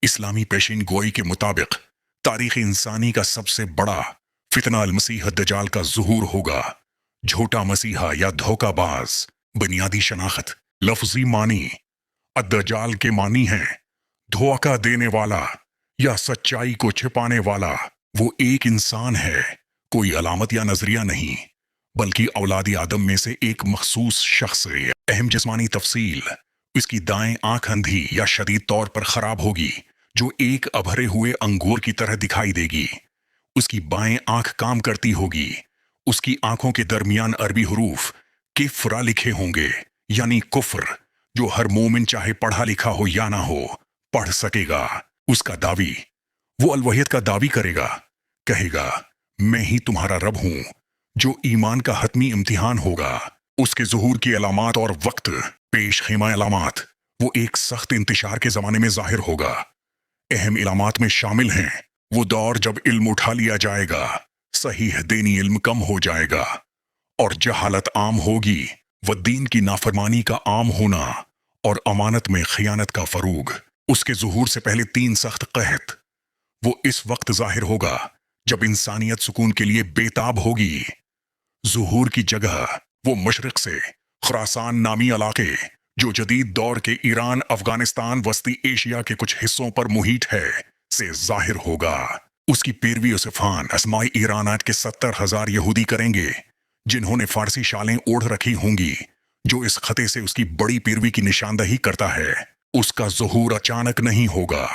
इस्लामी पेशीन गोई के मुताबिक तारीख इंसानी का सबसे बड़ा फितना अल-मसीह दज्जाल का ज़ुहूर होगा। झूठा मसीहा या धोखाबाज। बुनियादी शनाख्त। लफ्जी मानी। अद-दज्जाल के मानी हैं धोखा देने वाला या सच्चाई को छिपाने वाला। वो एक इंसान है, कोई अलामत या नजरिया नहीं, बल्कि औलादी आदम में से एक मखसूस शख्स है। अहम जिस्मानी तफसील: इसकी दाएं आंख अंधी या शदीद तौर पर खराब होगी, जो एक अभरे हुए अंगूर की तरह दिखाई देगी। उसकी बाएं आंख काम करती होगी। उसकी आंखों के दरमियान अरबी हरूफ किफ्रा लिखे होंगे, यानी कुफ्र, जो हर मोमिन चाहे पढ़ा लिखा हो या ना हो पढ़ सकेगा। उसका दावी: वो अलवहियत का दावी करेगा, कहेगा मैं ही तुम्हारा रब हूं, जो ईमान का हतमी इम्तिहान होगा। उसके ज़ुहूर की अलामात और वक्त पेश खेमा अलामात: वो एक सख्त इंतशार के ज़माने में ज़ाहिर होगा। अहम इलामात में शामिल हैं वो दौर जब इल्म उठा लिया जाएगा, सहीह दीनी इल्म कम हो जाएगा और जहालत आम होगी, व दीन की नाफरमानी का आम होना और अमानत में खियानत का फरूग। उसके ज़ुहूर से पहले 3 सख्त कहत: वो इस वक्त ज़ाहिर होगा जब इंसानियत सुकून के लिए बेताब होगी। ज़ुहूर की जगह वो मशरिक से खुरासान नामी इलाके, जो जदीद दौर के ईरान, अफगानिस्तान, वस्ती एशिया के कुछ हिस्सों पर मुहित है, से ज़ाहिर होगा। उसकी पैरवी उसफान असमाई ईरानात के 70,000 यहूदी करेंगे, जिन्होंने फारसी शालें ओढ़ रखी होंगी, जो इस खते से उसकी बड़ी पैरवी की निशानदही करता है। उसका ज़ुहूर अचानक नहीं होगा,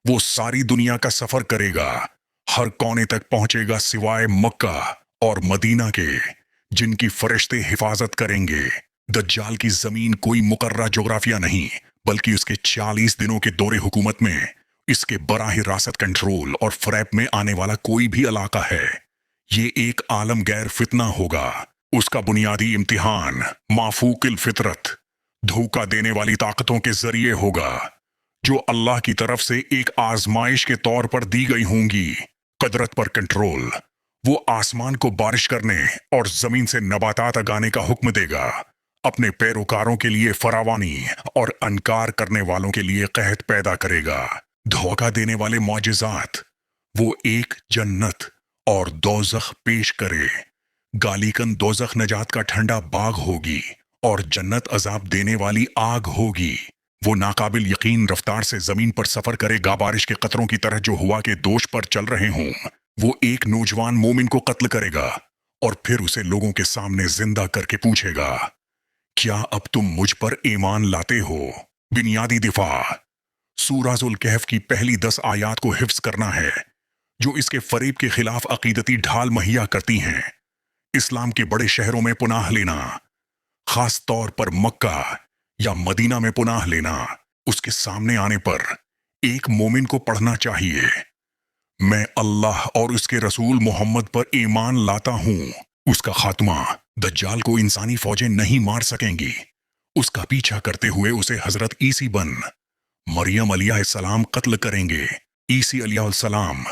वो सारी दुनिया का सफर करेगा, हर कोने तक पहुंचेगा सिवाय मक्का और मदीना के, जिनकी फरिश्ते हिफाजत करेंगे। दज्जाल की जमीन कोई मुकर्रा जोग्राफिया नहीं, बल्कि उसके 40 दिनों के दौरे हुकूमत में इसके बराह रासत कंट्रोल और फ्रैप में आने वाला कोई भी इलाका है। ये एक आलम गैर फितना होगा। उसका बुनियादी इम्तिहान माफूकिल फितरत, धोखा देने वाली ताकतों के जरिए होगा, जो अल्लाह की तरफ से एक आजमाइश के तौर पर दी गई होंगी। कदरत पर कंट्रोल: वो आसमान को बारिश करने और जमीन से नबातात उगाने का हुक्म देगा, अपने पैरोकारों के लिए फरावानी और अनकार करने वालों के लिए कहत पैदा करेगा। धोखा देने वाले मौजिज़ात: वो एक जन्नत और दोज़ख पेश करे। गालीकन दोज़ख नजात का ठंडा बाग होगी और जन्नत अजाब देने वाली आग होगी। वो नाकाबिल यकीन रफ्तार से जमीन पर सफर करेगा, बारिश के कतरों की तरह जो हवा के दोष पर चल रहे हों। वो एक नौजवान मोमिन को कत्ल करेगा और फिर उसे लोगों के सामने जिंदा करके पूछेगा, क्या अब तुम मुझ पर ईमान लाते हो? बुनियादी दिफा: सूरह ज़ुल कहफ की पहली 10 आयात को हिफ्ज करना है, जो इसके फरेब के खिलाफ अकीदती ढाल मुहैया करती हैं। इस्लाम के बड़े शहरों में पुनाह लेना, खास तौर पर मक्का या मदीना में पुनाह लेना, उसके सामने आने पर एक मोमिन को पढ़ना चाहिए, मैं अल्लाह और उसके रसूल मोहम्मद पर ईमान लाता हूं। उसका खात्मा: दज्जाल को इंसानी फौजें नहीं मार सकेंगी। उसका पीछा करते हुए उसे हजरत ईसी बन मरियम अलैहिस्सलाम कत्ल करेंगे। ईसी अलैहिस्सलाम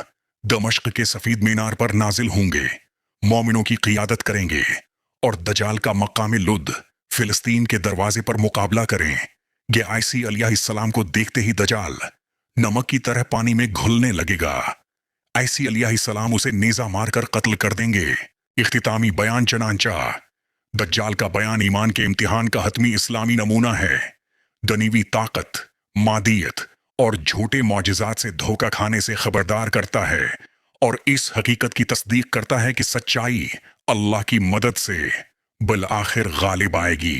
दमश्क के सफीद मीनार पर नाजिल होंगे, मोमिनों की क़ियादत करेंगे और दज्जाल का मकाम लुद फिलिस्तीन के दरवाजे पर मुकाबला करें। ईसी अलैहिस्सलाम को देखते ही दज्जाल नमक की तरह पानी में घुलने लगेगा। ईसी अलैहिस्सलाम उसे नेज़ा मारकर कत्ल कर देंगे। इख्तितामी बयान चनांचा: दज्जाल का बयान ईमान के इम्तिहान का हतमी इस्लामी नमूना है। दनीवी ताकत, मादियत और झूठे मौजिज़ात से धोखा खाने से खबरदार करता है और इस हकीकत की तस्दीक करता है कि सच्चाई अल्लाह की मदद से बिल आखिर गालिब आएगी।